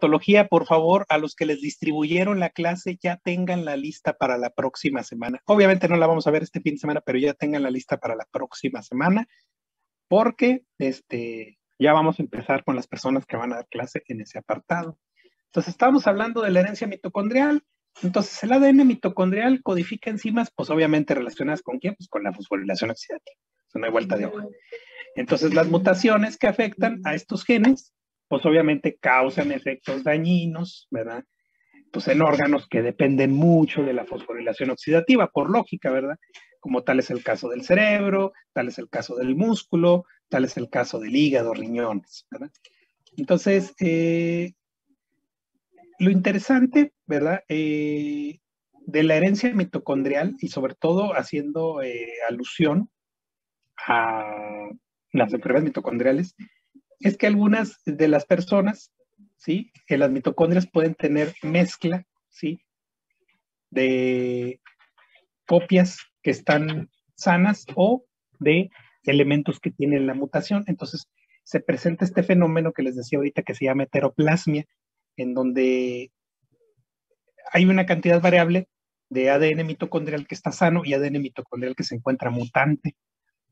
dermatología, por favor, a los que les distribuyeron la clase, ya tengan la lista para la próxima semana. Obviamente no la vamos a ver este fin de semana, pero ya tengan la lista para la próxima semana, porque ya vamos a empezar con las personas que van a dar clase en ese apartado. Entonces, estamos hablando de la herencia mitocondrial. Entonces, el ADN mitocondrial codifica enzimas, pues obviamente relacionadas con ¿quién? Pues con la fosforilación oxidativa. Eso no hay vuelta de hoja. Entonces, las mutaciones que afectan a estos genes, pues obviamente causan efectos dañinos, ¿verdad? Pues en órganos que dependen mucho de la fosforilación oxidativa, por lógica, ¿verdad? Como tal es el caso del cerebro, tal es el caso del músculo, tal es el caso del hígado, riñones, ¿verdad? Entonces, lo interesante, ¿verdad? De la herencia mitocondrial y sobre todo haciendo alusión a las enfermedades mitocondriales, es que algunas de las personas, ¿sí? En las mitocondrias pueden tener mezcla, ¿sí? De copias que están sanas o de elementos que tienen la mutación. Entonces, se presenta este fenómeno que les decía ahorita que se llama heteroplasmia, en donde hay una cantidad variable de ADN mitocondrial que está sano y ADN mitocondrial que se encuentra mutante.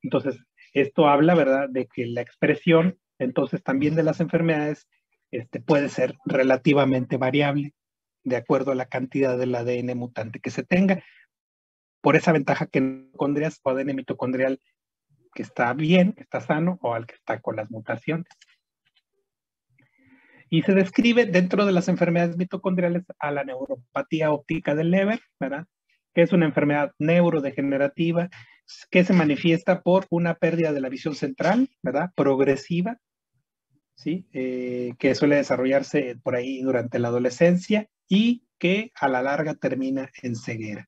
Entonces, esto habla, ¿verdad?, de que la expresión, entonces, también de las enfermedades puede ser relativamente variable de acuerdo a la cantidad del ADN mutante que se tenga. Por esa ventaja que mitocondrias o ADN mitocondrial que está bien, que está sano, o al que está con las mutaciones. Y se describe dentro de las enfermedades mitocondriales a la neuropatía óptica del Leber, ¿verdad? Que es una enfermedad neurodegenerativa que se manifiesta por una pérdida de la visión central, ¿verdad? Progresiva, ¿sí? Que suele desarrollarse por ahí durante la adolescencia y que a la larga termina en ceguera,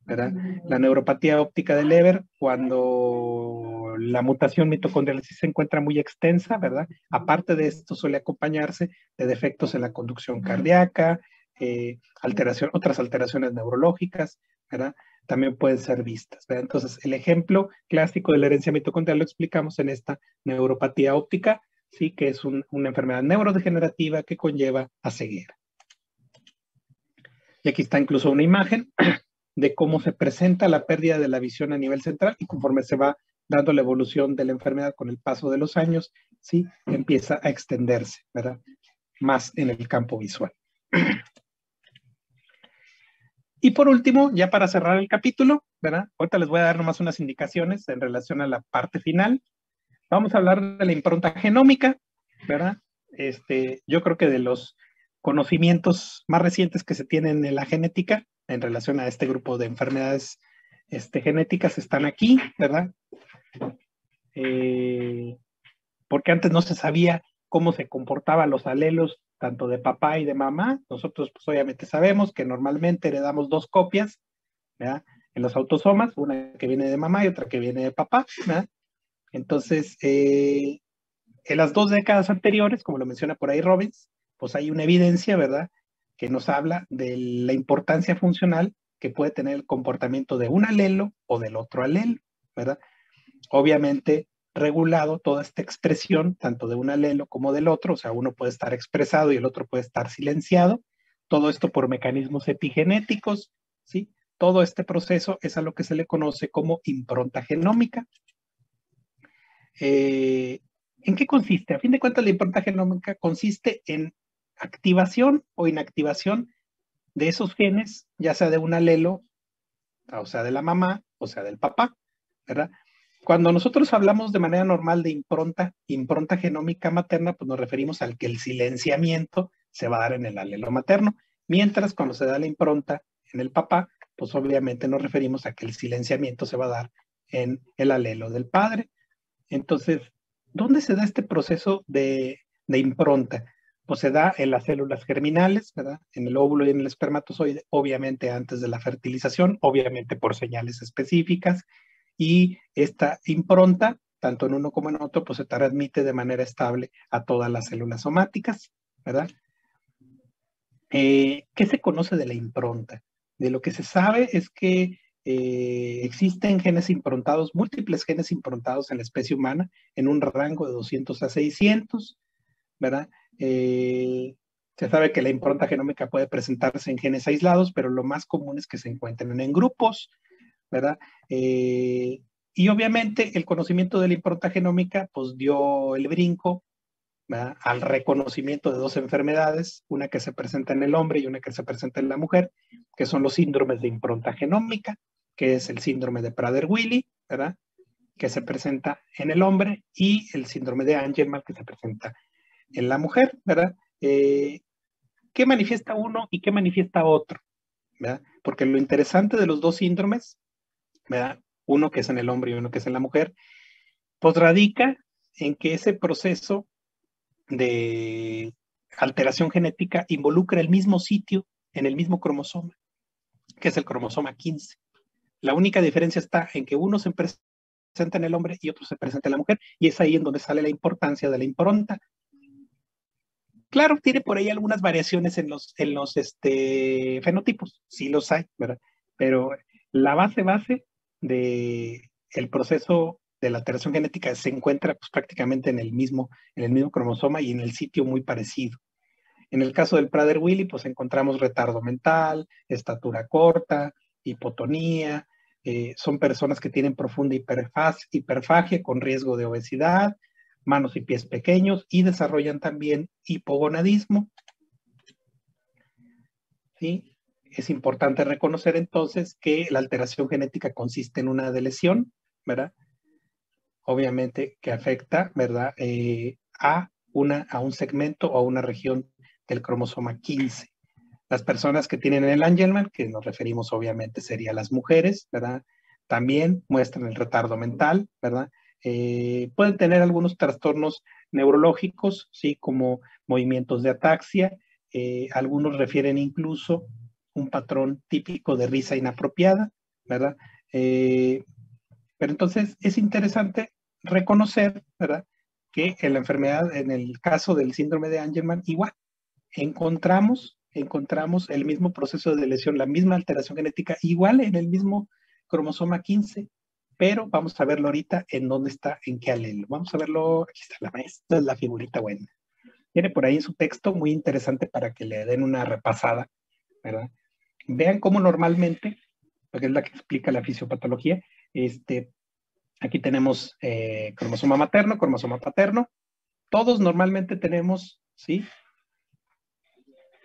¿verdad? La neuropatía óptica del Leber, cuando la mutación mitocondrial sí se encuentra muy extensa, ¿verdad? Aparte de esto, suele acompañarse de defectos en la conducción cardíaca, otras alteraciones neurológicas, ¿verdad? También pueden ser vistas, ¿verdad? Entonces, el ejemplo clásico de la herencia mitocondrial lo explicamos en esta neuropatía óptica, sí, que es una enfermedad neurodegenerativa que conlleva a ceguera. Y aquí está incluso una imagen de cómo se presenta la pérdida de la visión a nivel central y conforme se va dando la evolución de la enfermedad con el paso de los años, sí, empieza a extenderse, ¿verdad? Más en el campo visual. Y por último, ya para cerrar el capítulo, ¿verdad? Ahorita les voy a dar nomás unas indicaciones en relación a la parte final. Vamos a hablar de la impronta genómica, ¿verdad? Yo creo que de los conocimientos más recientes que se tienen en la genética en relación a este grupo de enfermedades genéticas están aquí, ¿verdad? Porque antes no se sabía cómo se comportaban los alelos tanto de papá y de mamá. Nosotros pues obviamente sabemos que normalmente heredamos dos copias, ¿verdad? En los autosomas, una que viene de mamá y otra que viene de papá, ¿verdad? Entonces, en las 2 décadas anteriores, como lo menciona por ahí Robbins, pues hay una evidencia, ¿verdad?, que nos habla de la importancia funcional que puede tener el comportamiento de un alelo o del otro alelo, ¿verdad? Obviamente, regulado toda esta expresión, tanto de un alelo como del otro, o sea, uno puede estar expresado y el otro puede estar silenciado, todo esto por mecanismos epigenéticos, ¿sí? Todo este proceso es a lo que se le conoce como impronta genómica. ¿En qué consiste? A fin de cuentas, la impronta genómica consiste en activación o inactivación de esos genes, ya sea de un alelo, o sea, de la mamá, o sea, del papá, ¿verdad? Cuando nosotros hablamos de manera normal de impronta genómica materna, pues nos referimos al que el silenciamiento se va a dar en el alelo materno, mientras cuando se da la impronta en el papá, pues obviamente nos referimos a que el silenciamiento se va a dar en el alelo del padre. Entonces, ¿dónde se da este proceso de impronta? Pues se da en las células germinales, ¿verdad? En el óvulo y en el espermatozoide, obviamente antes de la fertilización, obviamente por señales específicas, y esta impronta, tanto en uno como en otro, pues se transmite de manera estable a todas las células somáticas, ¿verdad? ¿Qué se conoce de la impronta? De lo que se sabe es que existen genes improntados, múltiples genes improntados en la especie humana en un rango de 200 a 600, ¿verdad? Se sabe que la impronta genómica puede presentarse en genes aislados, pero lo más común es que se encuentren en grupos, ¿verdad? Y obviamente el conocimiento de la impronta genómica pues dio el brinco, ¿verdad?, al reconocimiento de dos enfermedades, una que se presenta en el hombre y una que se presenta en la mujer, que son los síndromes de impronta genómica, que es el síndrome de Prader-Willi, ¿verdad?, que se presenta en el hombre, y el síndrome de Angelman, que se presenta en la mujer, ¿verdad? ¿Qué manifiesta uno y qué manifiesta otro? ¿Verdad? Porque lo interesante de los dos síndromes, ¿verdad?, uno que es en el hombre y uno que es en la mujer, pues radica en que ese proceso de alteración genética involucra el mismo sitio en el mismo cromosoma, que es el cromosoma 15. La única diferencia está en que uno se presenta en el hombre y otro se presenta en la mujer, y es ahí en donde sale la importancia de la impronta. Claro, tiene por ahí algunas variaciones en los fenotipos, sí los hay, ¿verdad? Pero la base de el proceso de la alteración genética se encuentra pues, prácticamente en el mismo cromosoma y en el sitio muy parecido. En el caso del Prader-Willi, pues encontramos retardo mental, estatura corta, hipotonía, son personas que tienen profunda hiperfagia con riesgo de obesidad, manos y pies pequeños, y desarrollan también hipogonadismo. ¿Sí? Es importante reconocer entonces que la alteración genética consiste en una lesión, ¿verdad? Obviamente que afecta, ¿verdad?, a un segmento o a una región del cromosoma 15. Las personas que tienen el Angelman, que nos referimos obviamente serían las mujeres, ¿verdad?, también muestran el retardo mental, ¿verdad? Pueden tener algunos trastornos neurológicos, ¿sí?, como movimientos de ataxia. Algunos refieren incluso un patrón típico de risa inapropiada, ¿verdad? Pero entonces es interesante reconocer, ¿verdad?, que en la enfermedad, en el caso del síndrome de Angelman, igual encontramos el mismo proceso de lesión, la misma alteración genética, igual en el mismo cromosoma 15, pero vamos a verlo ahorita en dónde está, en qué alelo. Vamos a verlo, aquí está la maestra, la figurita buena. Tiene por ahí en su texto muy interesante para que le den una repasada, ¿verdad? Vean cómo normalmente, porque es la que explica la fisiopatología, aquí tenemos cromosoma materno, cromosoma paterno. Todos normalmente tenemos, ¿sí?,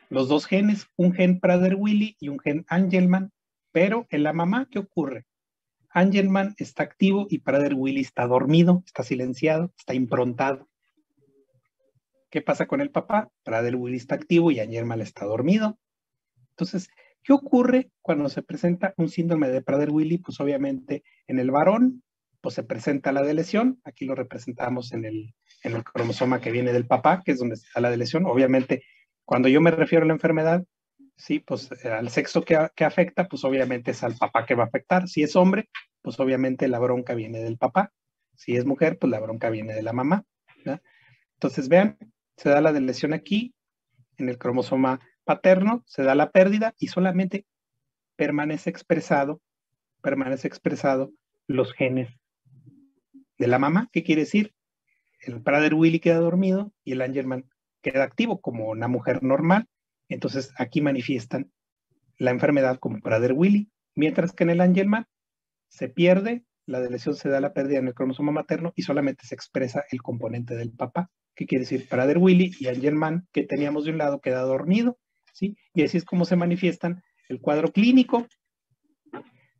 los dos genes, un gen Prader-Willi y un gen Angelman, pero en la mamá, ¿qué ocurre? Angelman está activo y Prader-Willi está dormido, está silenciado, está improntado. ¿Qué pasa con el papá? Prader-Willi está activo y Angelman está dormido. Entonces, ¿qué ocurre cuando se presenta un síndrome de Prader-Willi? Pues obviamente en el varón, pues se presenta la lesión. Aquí lo representamos en el cromosoma que viene del papá, que es donde está la lesión. Obviamente, cuando yo me refiero a la enfermedad, sí, pues al sexo que afecta, pues obviamente es al papá que va a afectar. Si es hombre, pues obviamente la bronca viene del papá. Si es mujer, pues la bronca viene de la mamá, ¿verdad? Entonces, vean, se da la lesión aquí, en el cromosoma paterno, se da la pérdida y solamente permanece expresado los genes de la mamá. ¿Qué quiere decir? El Prader-Willi queda dormido y el Angelman queda activo como una mujer normal. Entonces aquí manifiestan la enfermedad como Prader-Willi, mientras que en el Angelman se pierde, la lesión se da la pérdida en el cromosoma materno y solamente se expresa el componente del papá. ¿Qué quiere decir? Prader-Willi y Angelman que teníamos de un lado queda dormido, ¿sí? Y así es como se manifiestan el cuadro clínico.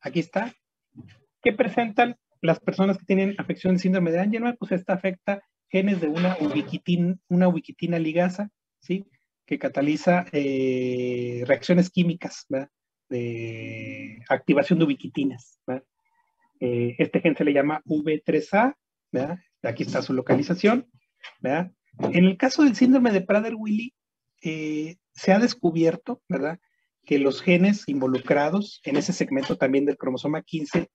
Aquí está. ¿Qué presentan las personas que tienen afección de síndrome de Angelman? Pues esta afecta genes de una ubiquitina ligasa, ¿sí?, que cataliza reacciones químicas, ¿verdad?, de activación de ubiquitinas, ¿verdad? Este gen se le llama V3A, ¿verdad? Aquí está su localización, ¿verdad? En el caso del síndrome de Prader-Willi, se ha descubierto, ¿verdad?, que los genes involucrados en ese segmento también del cromosoma 15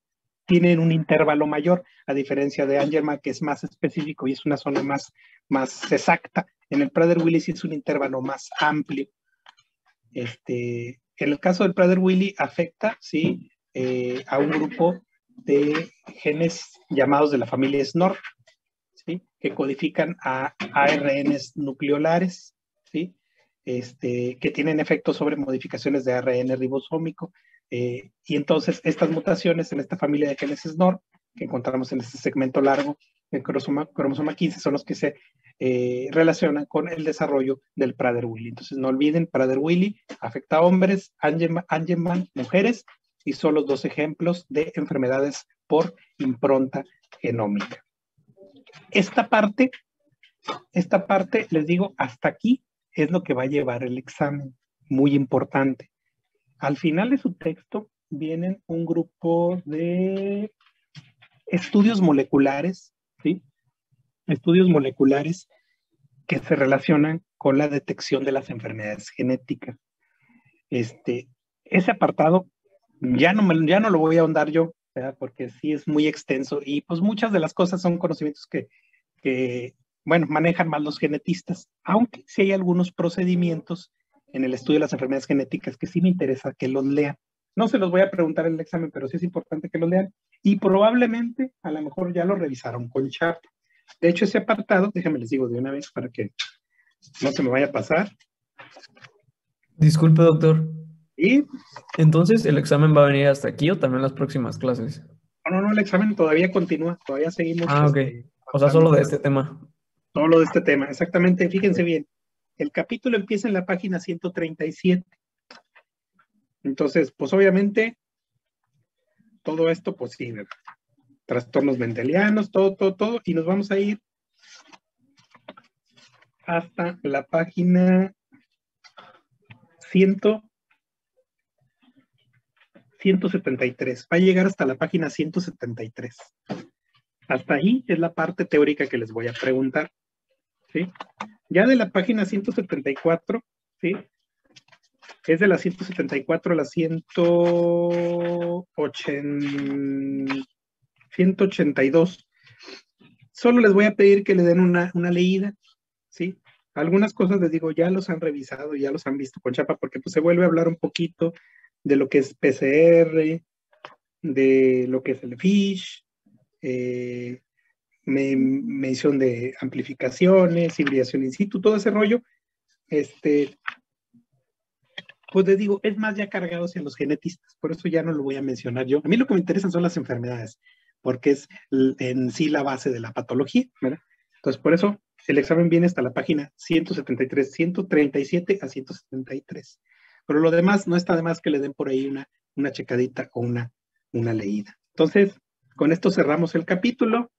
tienen un intervalo mayor, a diferencia de Angelman, que es más específico y es una zona más exacta. En el Prader-Willi sí es un intervalo más amplio. En el caso del Prader-Willi afecta, ¿sí?, a un grupo de genes llamados de la familia SNOR, ¿sí?, que codifican a ARNs nucleolares, ¿sí? que tienen efectos sobre modificaciones de ARN ribosómico. Y entonces estas mutaciones en esta familia de genes SNOR, que encontramos en este segmento largo del cromosoma 15, son los que se relacionan con el desarrollo del Prader-Willi. Entonces no olviden, Prader-Willi afecta a hombres, Angelman mujeres, y son los dos ejemplos de enfermedades por impronta genómica. Esta parte, les digo, hasta aquí es lo que va a llevar el examen, muy importante. Al final de su texto vienen un grupo de estudios moleculares, ¿sí? Estudios moleculares que se relacionan con la detección de las enfermedades genéticas. Ese apartado ya no lo voy a ahondar yo, ¿verdad? Porque sí es muy extenso y pues muchas de las cosas son conocimientos que bueno, manejan más los genetistas, aunque sí hay algunos procedimientos en el estudio de las enfermedades genéticas que sí me interesa que los lean. No se los voy a preguntar en el examen, pero sí es importante que los lean y probablemente a lo mejor ya lo revisaron con Chapa. De hecho, ese apartado, déjenme les digo de una vez para que no se me vaya a pasar. Disculpe, doctor. Y Entonces, ¿el examen va a venir hasta aquí o también las próximas clases? no, el examen todavía continúa, todavía seguimos Ah, ok. O sea, avanzando solo de con este tema. todo de este tema. Exactamente, fíjense bien, el capítulo empieza en la página 137. Entonces, pues obviamente, todo esto, pues sí, ¿verdad? Trastornos mendelianos, todo, y nos vamos a ir hasta la página 173. Va a llegar hasta la página 173. Hasta ahí es la parte teórica que les voy a preguntar, ¿sí? Ya de la página 174, ¿sí? Es de la 174 a la 182. Solo les voy a pedir que le den una leída, ¿sí? Algunas cosas les digo, ya los han revisado, ya los han visto con Chapa, porque pues se vuelve a hablar un poquito de lo que es PCR, de lo que es el FISH, mención de amplificaciones, hibridación in situ, todo ese rollo, pues les digo, es más ya cargado hacia los genetistas, por eso ya no lo voy a mencionar yo. A mí lo que me interesan son las enfermedades, porque es en sí la base de la patología, ¿verdad? Entonces, por eso el examen viene hasta la página 173, 137 a 173. Pero lo demás, no está de más que le den por ahí una checadita o una leída. Entonces, con esto cerramos el capítulo.